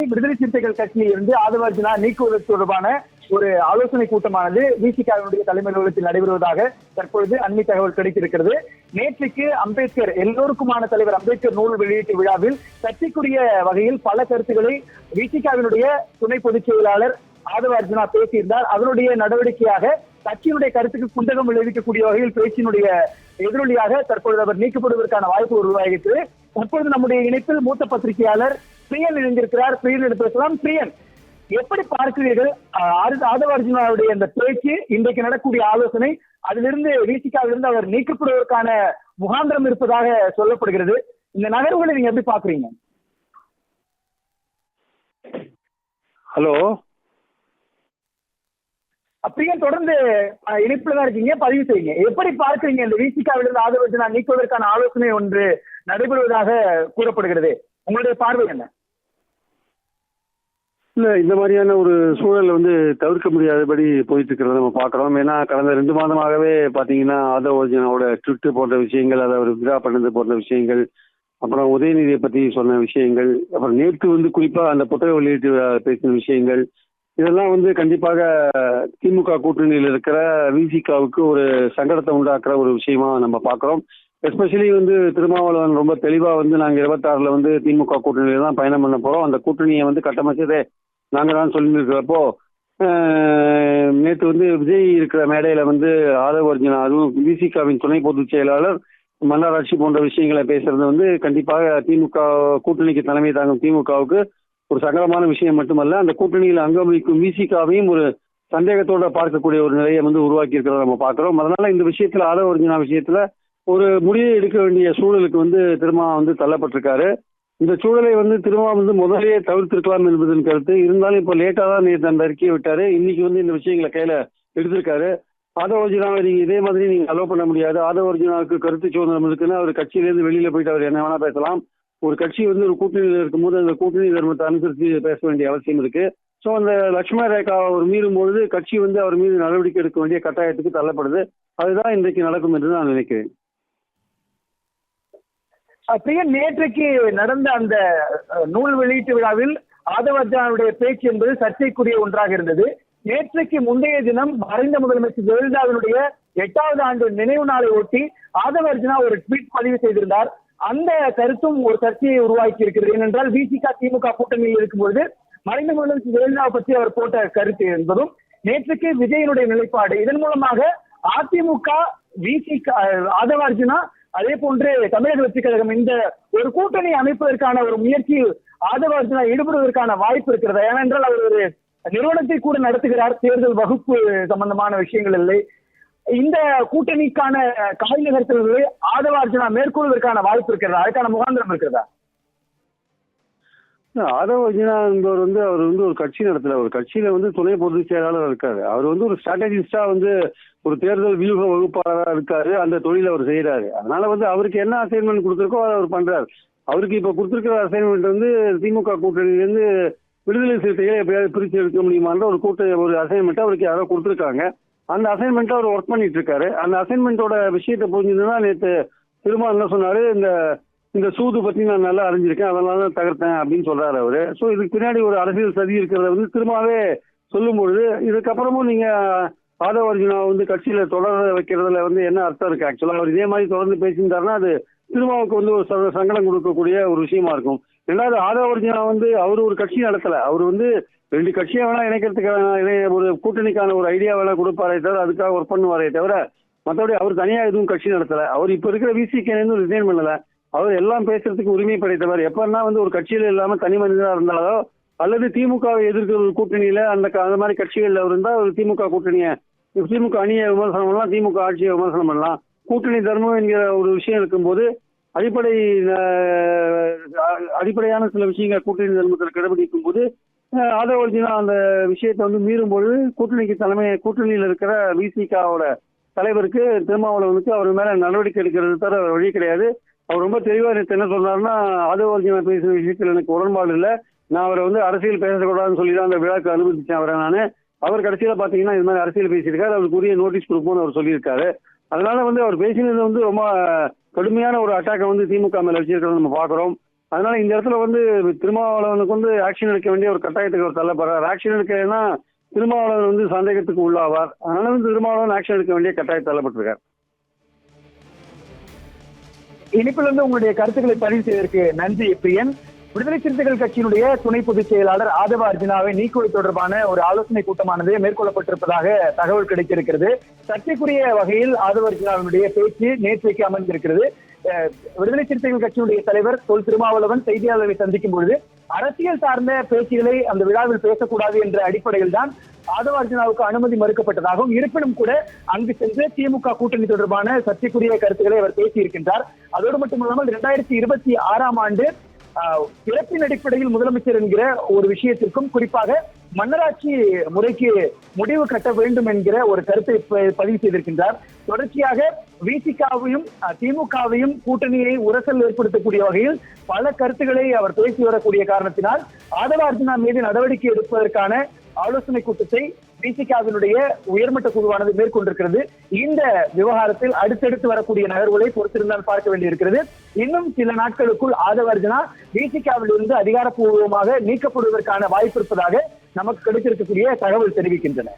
விடுதலை சிறுத்தைகள் கட்சியில் இருந்து ஆதவர்ஜுனா நீக்குவதற்கு தொடர்பான ஒரு ஆலோசனை கூட்டமானது விசிகாவினுடைய தலைமை அலுவலகத்தில் நடைபெறுவதாக தற்பொழுது அண்மை தகவல் கிடைத்திருக்கிறது. நேற்றுக்கு அம்பேத்கர் எல்லோருக்குமான தலைவர் அம்பேத்கர் நூல் வெளியீட்டு விழாவில் சர்ச்சைக்குரிய வகையில் பல கருத்துக்களை விசிகாவினுடைய துணை பொதுச் செயலாளர் ஆதவர்ஜுனா பேசியிருந்தார். அதனுடைய நடவடிக்கையாக கட்சியினுடைய கருத்துக்கு குண்டகம் விளைவிக்கக்கூடிய வகையில் பேச்சினுடைய எதிரொலியாக தற்பொழுது அவர் நீக்கப்படுவதற்கான வாய்ப்பு உருவாகிட்டு தற்பொழுது நம்முடைய இணைப்பில் மூத்த பத்திரிகையாளர் பிரியன் இணைந்திருக்கிறார். பிரியன் பேசலாம். பிரியன், எப்படி பார்க்கிறீர்கள் ஆதவர்ஜுனாவுடைய இந்த பேச்சு, இன்றைக்கு நடக்கக்கூடிய ஆலோசனை, அதிலிருந்து விசிகாவிலிருந்து அவர் நீக்கப்படுவதற்கான முகாந்திரம் இருப்பதாக சொல்லப்படுகிறது. இந்த நகர்வுகளை நீங்க எப்படி பாக்குறீங்க? ஹலோ பிரியன், தொடர்ந்து இணைப்புல தான் இருக்கீங்க, பதிவு செய்யுங்க. எப்படி பார்க்கிறீங்க இந்த விசிகாவிலிருந்து ஆதவர்ஜுனா நீக்குவதற்கான ஆலோசனை ஒன்று நடைபெறுவதாக கூறப்படுகிறது, உங்களுடைய பார்வை என்ன? இல்ல, இந்த மாதிரியான ஒரு சூழல் தவிர்க்க முடியாதபடி போயிட்டு இருக்கிறத நம்ம பாக்குறோம். ஏன்னா கடந்த 2 மாதமாகவே பாத்தீங்கன்னா ஆதவர்ஜுனாவோட ட்விட்டு போன்ற விஷயங்கள், அதை அவர் வித்ரா பண்ணது போன்ற விஷயங்கள், அப்புறம் உதயநிதியை பத்தி சொன்ன விஷயங்கள், அப்புறம் நேற்று குறிப்பா அந்த புத்தக வெளியீட்டு பேசின விஷயங்கள், இதெல்லாம் கண்டிப்பாக திமுக கூட்டணியில் இருக்கிற விசிகாவுக்கு ஒரு சங்கடத்தை உண்டாக்குற ஒரு விஷயமா நம்ம பாக்குறோம். எஸ்பெஷலி திருமாவளவன் ரொம்ப தெளிவா நாங்க 26ல திமுக கூட்டணியில தான் பயணம் பண்ண போறோம், அந்த கூட்டணியை கட்டமைச்சதே நாங்க தான் சொல்லியிருக்கிறப்போ, நேற்று விஜய் இருக்கிற மேடையில ஆதவர்ஜுனா, அதுவும் விசிகாவின் துணை பொதுச் செயலாளர், மன்னராட்சி போன்ற விஷயங்களை பேசுறது கண்டிப்பாக திமுக கூட்டணிக்கு தலைமை தாங்கும் திமுகவுக்கு ஒரு சங்கடமான விஷயம் மட்டுமல்ல, அந்த கூட்டணியில் அங்கம் வகிக்கும் விசிகாவையும் ஒரு சந்தேகத்தோட பார்க்கக்கூடிய ஒரு நிலையை உருவாக்கி இருக்கிறத நம்ம பார்க்கிறோம். அதனால இந்த விஷயத்துல ஆதவர்ஜுனா விஷயத்துல ஒரு முடிவை எடுக்க வேண்டிய சூழலுக்கு திருமா தள்ளப்பட்டிருக்காரு. இந்த சூழலை திருமா முதலே தவிர்த்திருக்கலாம் என்பதன் கருத்து இருந்தாலும் இப்போ லேட்டா தான் நேற்று அந்த அறிக்கையை விட்டாரு. இன்னைக்கு இந்த விஷயங்களை கையில எடுத்திருக்காரு. ஆதவர்ஜுனாவை நீங்க இதே மாதிரி நீங்க அலோவ் பண்ண முடியாது. ஆதவர்ஜுனாவுக்கு கருத்து சுதந்திரம் இருக்குன்னு அவர் கட்சியிலேருந்து வெளியில போயிட்டு அவர் என்ன வேணா பேசலாம். ஒரு கட்சி ஒரு கூட்டணியில் இருக்கும்போது அந்த கூட்டணி தர்மத்தை அனுசரித்து பேச வேண்டிய அவசியம் இருக்கு. ஸோ அந்த லட்சுமண ரேகாவை அவர் மீறும் பொழுது கட்சி அவர் மீது நடவடிக்கை எடுக்க வேண்டிய கட்டாயத்துக்கு தள்ளப்படுது. அதுதான் இன்றைக்கு நடக்கும் என்று நான் நினைக்கிறேன். பிரியன், நேற்றைக்கு நடந்த அந்த நூல் வெளியீட்டு விழாவில் ஆதவர்ஜுனாவுடைய பேச்சு என்பது சர்ச்சைக்குரிய ஒன்றாக இருந்தது. நேற்றைக்கு முந்தைய தினம் மறைந்த முதலமைச்சர் ஜெயலலிதாவினுடைய 8வது ஆண்டு நினைவு நாளை ஒட்டி ஆதவர்ஜுனா ஒரு ட்வீட் பதிவு செய்திருந்தார். அந்த கருத்தும் ஒரு சர்ச்சையை உருவாக்கி இருக்கிறது. ஏனென்றால் விசிகா திமுக கூட்டணியில் இருக்கும்போது மறைந்த முதலமைச்சர் ஜெயலலிதாவை பற்றி அவர் போட்ட கருத்து என்பதும் நேற்றுக்கு விஜயனுடைய நிலைப்பாடு, இதன் மூலமாக அதிமுக விசிகா ஆதவர்ஜுனா அதே போன்று தமிழக வெற்றி கழகம் இந்த ஒரு கூட்டணி அமைப்பதற்கான ஒரு முயற்சியில் ஆதவர்ஜுனா ஈடுபடுவதற்கான வாய்ப்பு இருக்கிறதா? ஏனென்றால் அவர் ஒரு நிறுவனத்தை கூட நடத்துகிறார், தேர்தல் வகுப்பு சம்பந்தமான விஷயங்கள் இல்லை. இந்த கூட்டணிக்கான காய் நகர்த்தல்களை ஆதவர்ஜுனா மேற்கொள்வதற்கான வாய்ப்பு இருக்கிறதா? அதுக்கான முகாந்திரம் இருக்கிறதா? ஆதவர்ஜுனா என்பவர் அவர் ஒரு கட்சி நடத்தல, ஒரு கட்சியில துணை பொதுச் செயலாளர் இருக்காரு. அவர் ஒரு ஸ்ட்ராட்டஜிஸ்டா ஒரு தேர்தல் வியூக வகுப்பாளராக இருக்காரு. அந்த தொழில் அவர் செய்யறாரு. அதனால அவருக்கு என்ன அசைன்மெண்ட் கொடுத்திருக்கோ அதை அவர் பண்றாரு. அவருக்கு இப்ப கொடுத்திருக்கிற அசைன்மெண்ட் திமுக கூட்டணியிலிருந்து விடுதலை சிறுத்தைகளை எப்படியாவது பிரிச்சு எடுக்க முடியுமான்ற ஒரு அசைன்மெண்ட் அவருக்கு யாரோ கொடுத்திருக்காங்க. அந்த அசைன்மெண்ட் அவர் ஒர்க் பண்ணிட்டு இருக்காரு. அந்த அசைன்மெண்டோட விஷயத்தை புரிஞ்சுதான் நேற்று திருமா என்ன சொன்னாரு, இந்த சூது பத்தி நான் நல்லா அறிஞ்சிருக்கேன், அதனால தான் தகர்த்தேன் அப்படின்னு சொல்றாரு அவரு. ஸோ இதுக்கு பின்னாடி ஒரு அரசியல் சதி இருக்கிறத திருமாவே சொல்லும் பொழுது இதுக்கப்புறமும் நீங்க ஆதவர்ஜுனா கட்சியில தொடர வைக்கிறதுல என்ன அர்த்தம் இருக்கு? ஆக்சுவலா அவர் இதே மாதிரி தொடர்ந்து பேசியிருந்தாருன்னா அது திருமாவுக்கு ஒரு சங்கடம் கொடுக்கக்கூடிய ஒரு விஷயமா இருக்கும். ரெண்டாவது, ஆதவர்ஜுனா அவர் ஒரு கட்சி நடத்தல, அவர் 2 கட்சியை வேணா இணைக்கிறதுக்கான ஒரு கூட்டணிக்கான ஒரு ஐடியா வேணா கொடுப்பாரே தவிர அதுக்காக ஒர்க் பண்ணுவாரே தவிர மற்றபடி அவர் தனியா எதுவும் கட்சி நடத்தல. அவர் இப்ப இருக்கிற விசிகேன்னு ரிசைன் பண்ணல. அவர் எல்லாம் பேசுறதுக்கு உரிமை படைத்தவர். எப்பன்னா ஒரு கட்சியில இல்லாம தனி மனிதனா இருந்தாலோ அல்லது திமுகவை எதிர்க்கிற ஒரு கூட்டணியில அந்த மாதிரி கட்சிகள்ல இருந்தா ஒரு திமுக அணியை விமர்சனம் பண்ணலாம், திமுக ஆட்சியை விமர்சனம் பண்ணலாம். கூட்டணி தர்மம் என்கிற ஒரு விஷயம் இருக்கும்போது அடிப்படையான சில விஷயங்கள் கூட்டணி தர்மத்தில் கடைபிடிக்கும் போது ஆதவர்ஜுனா அந்த விஷயத்தை மீறும் பொழுது கூட்டணியில் இருக்கிற விசிகாவோட தலைவருக்கு திருமாவளவனுக்கு அவர் மேல நடவடிக்கை எடுக்கிறது தவிர வழி கிடையாது. அவர் ரொம்ப தெளிவா என்ன சொன்னாருன்னா, ஆதவர்ஜுனா பேசுற விஷயத்தில் எனக்கு உடன்பாடு இல்லை, நான் அவரை அரசியல் பேசக்கூடாதுன்னு சொல்லி தான் அந்த விழாக்கு அனுமதிச்சேன் அவரை நானு. அவர் கடைசியில பாத்தீங்கன்னா இது மாதிரி அரசியல் பேசியிருக்காரு, அவருக்கு உரிய நோட்டீஸ் கொடுப்போம்னு அவர் சொல்லியிருக்காரு. அதனால அவர் பேசினது ரொம்ப கடுமையான ஒரு அட்டாக்கை திமுக மேல வச்சிருக்கிறத நம்ம பாக்குறோம். அதனால இந்த இடத்துல வந்து திருமாவளவனுக்கு வந்து ஆக்ஷன் எடுக்க வேண்டிய ஒரு கட்டாயத்துக்கு அவர் தள்ளப்படுறார். ஆக்ஷன் எடுக்கலைன்னா திருமாவளவன் வந்து சந்தேகத்துக்கு உள்ளாவார். அதனால வந்து திருமாவளவன் ஆக்ஷன் எடுக்க வேண்டிய கட்டாயத்தை தள்ளப்பட்டிருக்கார். இனிப்பிலிருந்து உங்களுடைய கருத்துக்களை பதிவு செய்வதற்கு நன்றி பிரியன். விடுதலை சிறுத்தைகள் கட்சியினுடைய துணை பொதுச் செயலாளர் ஆதவ அர்ஜுனாவை நீக்குவது தொடர்பான ஒரு ஆலோசனை கூட்டமானது மேற்கொள்ளப்பட்டிருப்பதாக தகவல் கிடைத்திருக்கிறது. சர்ச்சைக்குரிய வகையில் ஆதவ அர்ஜுனாவினுடைய பேச்சு நேற்றைக்கு அமர்ந்திருக்கிறது. விடுதலை சிறுத்தைகள் கட்சியினுடைய தலைவர் தொல் திருமாவளவன் செய்தியாளர்களை சந்திக்கும் பொழுது அரசியல் சார்ந்த பேச்சுகளை அந்த விழாவில் பேசக்கூடாது என்ற அடிப்படையில் தான் ஆதவ அர்ஜுனாவுக்கு அனுமதி மறுக்கப்பட்டதாகவும், இருப்பினும் கூட அங்கு சென்று திமுக கூட்டணி தொடர்பான சர்ச்சைக்குரிய கருத்துக்களை அவர் பேசியிருக்கின்றார். அதோடு மட்டுமல்லாமல் 2026 ஆண்டு பிறப்பின் அடிப்படையில் முதலமைச்சர் என்கிற ஒரு விஷயத்திற்கும், குறிப்பாக மன்னராட்சி முறைக்கு முடிவு கட்ட வேண்டும் என்கிற ஒரு கருத்தை பதிவு செய்திருக்கின்றார். தொடர்ச்சியாக விசிகாவையும் திமுகவையும் கூட்டணியை உரசல் ஏற்படுத்தக்கூடிய வகையில் பல கருத்துக்களை அவர் பேசி வரக்கூடிய காரணத்தினால் ஆதவ அர்ஜுனா மீது நடவடிக்கை எடுப்பதற்கான ஆலோசனை கூட்டத்தை விசிகாவினுடைய உயர்மட்ட குழுவானது மேற்கொண்டிருக்கிறது. இந்த விவகாரத்தில் அடுத்தடுத்து வரக்கூடிய நகர்வுகளை பொறுத்திருந்தால் பார்க்க வேண்டியிருக்கிறது. இன்னும் சில நாட்களுக்குள் ஆதவ அர்ஜுனா விசிகாவில் இருந்து அதிகாரப்பூர்வமாக நீக்கப்படுவதற்கான வாய்ப்பு இருப்பதாக நமக்கு கிடைத்திருக்கக்கூடிய தகவல் தெரிவிக்கின்றன.